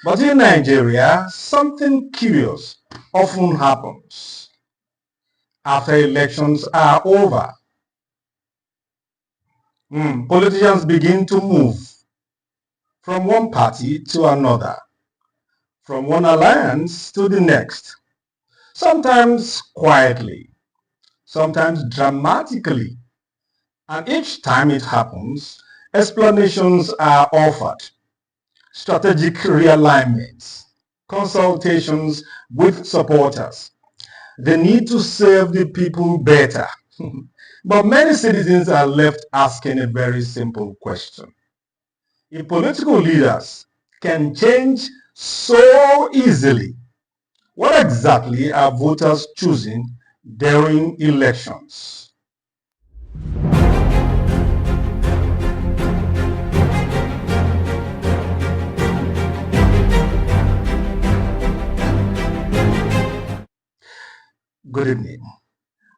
But in Nigeria, something curious often happens after elections are over. Politicians begin to move from one party to another, from one alliance to the next, sometimes quietly, sometimes dramatically. And each time it happens, explanations are offered, strategic realignments, consultations with supporters. They need to serve the people better. But many citizens are left asking a very simple question. If political leaders can change so easily, what exactly are voters choosing during elections? Good evening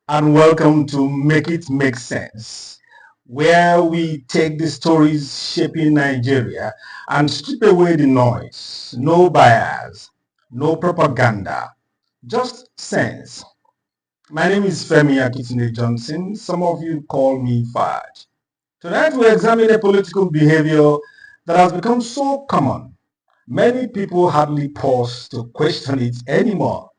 and welcome to Make It Make Sense, where we take the stories shaping Nigeria and strip away the noise. No bias, no propaganda, just sense. My name is Femi Akitune Johnson. Some of you call me Faj. Tonight we examine a political behavior that has become so common, many people hardly pause to question it anymore.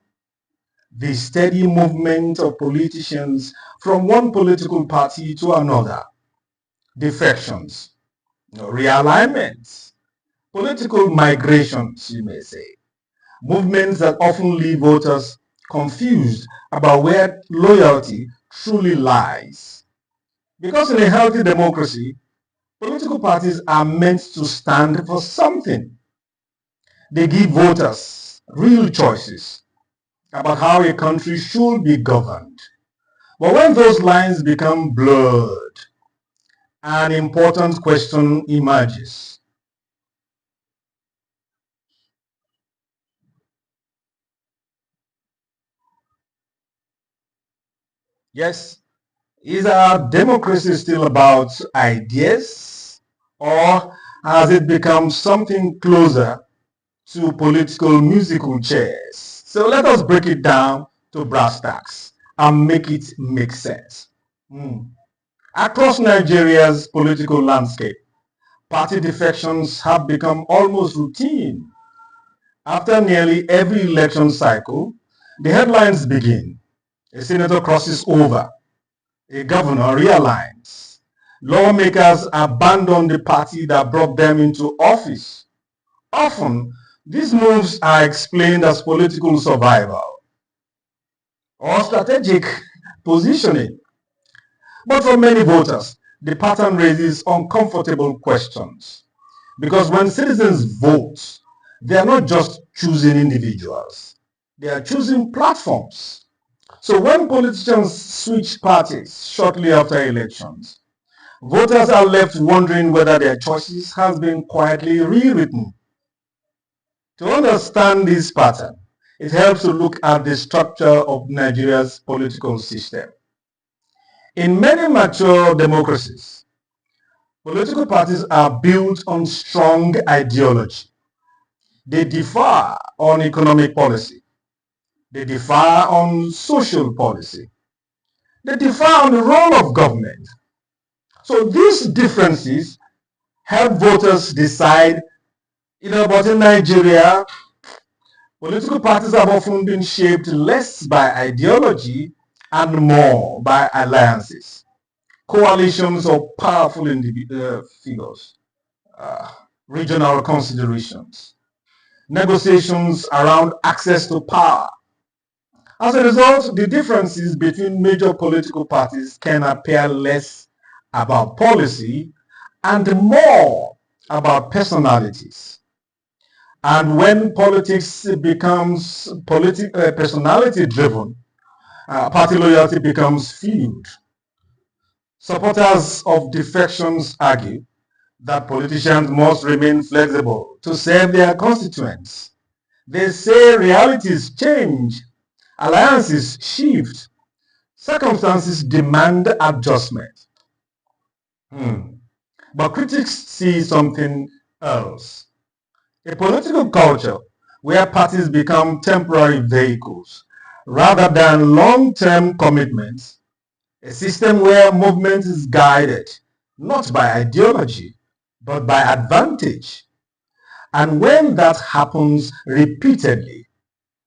The steady movement of politicians from one political party to another, defections, realignments, political migrations, you may say, movements that often leave voters confused about where loyalty truly lies. Because in a healthy democracy, political parties are meant to stand for something. They give voters real choices about how a country should be governed. But when those lines become blurred, an important question emerges. Yes, is our democracy still about ideas, or has it become something closer to political musical chairs? So let us break it down to brass tacks and make it make sense. Hmm. Across Nigeria's political landscape, party defections have become almost routine. After nearly every election cycle, the headlines begin. A senator crosses over, a governor realigns, lawmakers abandon the party that brought them into office. Often, these moves are explained as political survival or strategic positioning. But for many voters, the pattern raises uncomfortable questions. Because when citizens vote, they are not just choosing individuals, they are choosing platforms. So when politicians switch parties shortly after elections, voters are left wondering whether their choices has been quietly rewritten. To understand this pattern, it helps to look at the structure of Nigeria's political system. In many mature democracies, political parties are built on strong ideology. They differ on economic policy. They differ on social policy. They differ on the role of government. So these differences help voters decide, but in Nigeria, political parties have often been shaped less by ideology and more by alliances, coalitions of powerful figures, uh, regional considerations, negotiations around access to power. As a result, the differences between major political parties can appear less about policy and more about personalities. And when politics becomes personality driven, party loyalty becomes fluid. Supporters of defections argue that politicians must remain flexible to serve their constituents. They say realities change, alliances shift, circumstances demand adjustment. But critics see something else. A political culture where parties become temporary vehicles rather than long-term commitments. A system where movement is guided not by ideology but by advantage. And when that happens repeatedly,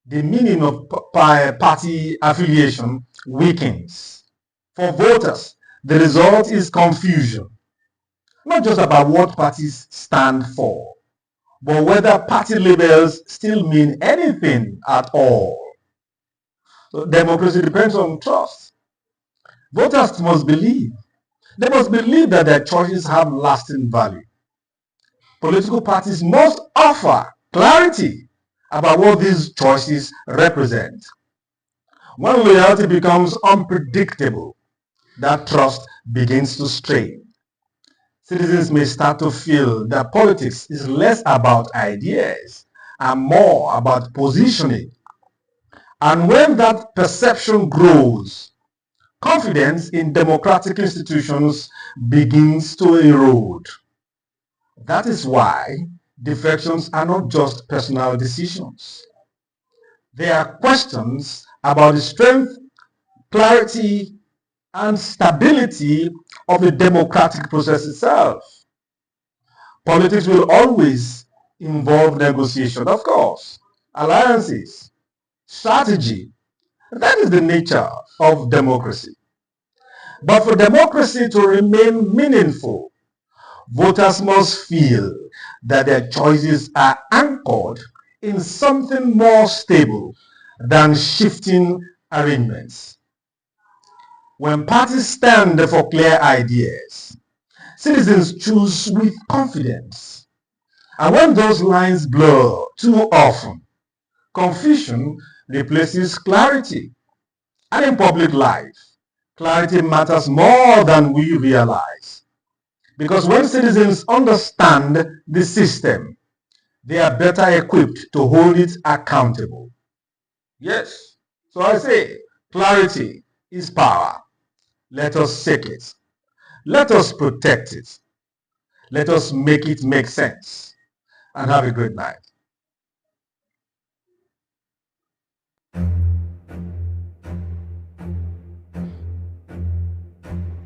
the meaning of party affiliation weakens. For voters, the result is confusion, not just about what parties stand for, but whether party labels still mean anything at all. So democracy depends on trust. Voters must believe. They must believe that their choices have lasting value. Political parties must offer clarity about what these choices represent. When loyalty becomes unpredictable, that trust begins to strain. Citizens may start to feel that politics is less about ideas and more about positioning. And when that perception grows, confidence in democratic institutions begins to erode. That is why defections are not just personal decisions. They are questions about the strength, clarity, and stability of the democratic process itself. Politics will always involve negotiation, of course, alliances, strategy. That is the nature of democracy. But for democracy to remain meaningful, voters must feel that their choices are anchored in something more stable than shifting arrangements. When parties stand for clear ideas, citizens choose with confidence. And when those lines blur too often, confusion replaces clarity. And in public life, clarity matters more than we realize. Because when citizens understand the system, they are better equipped to hold it accountable. Yes. So I say, clarity is power. Let us seek it. Let us protect it. Let us make it make sense. And have a great night.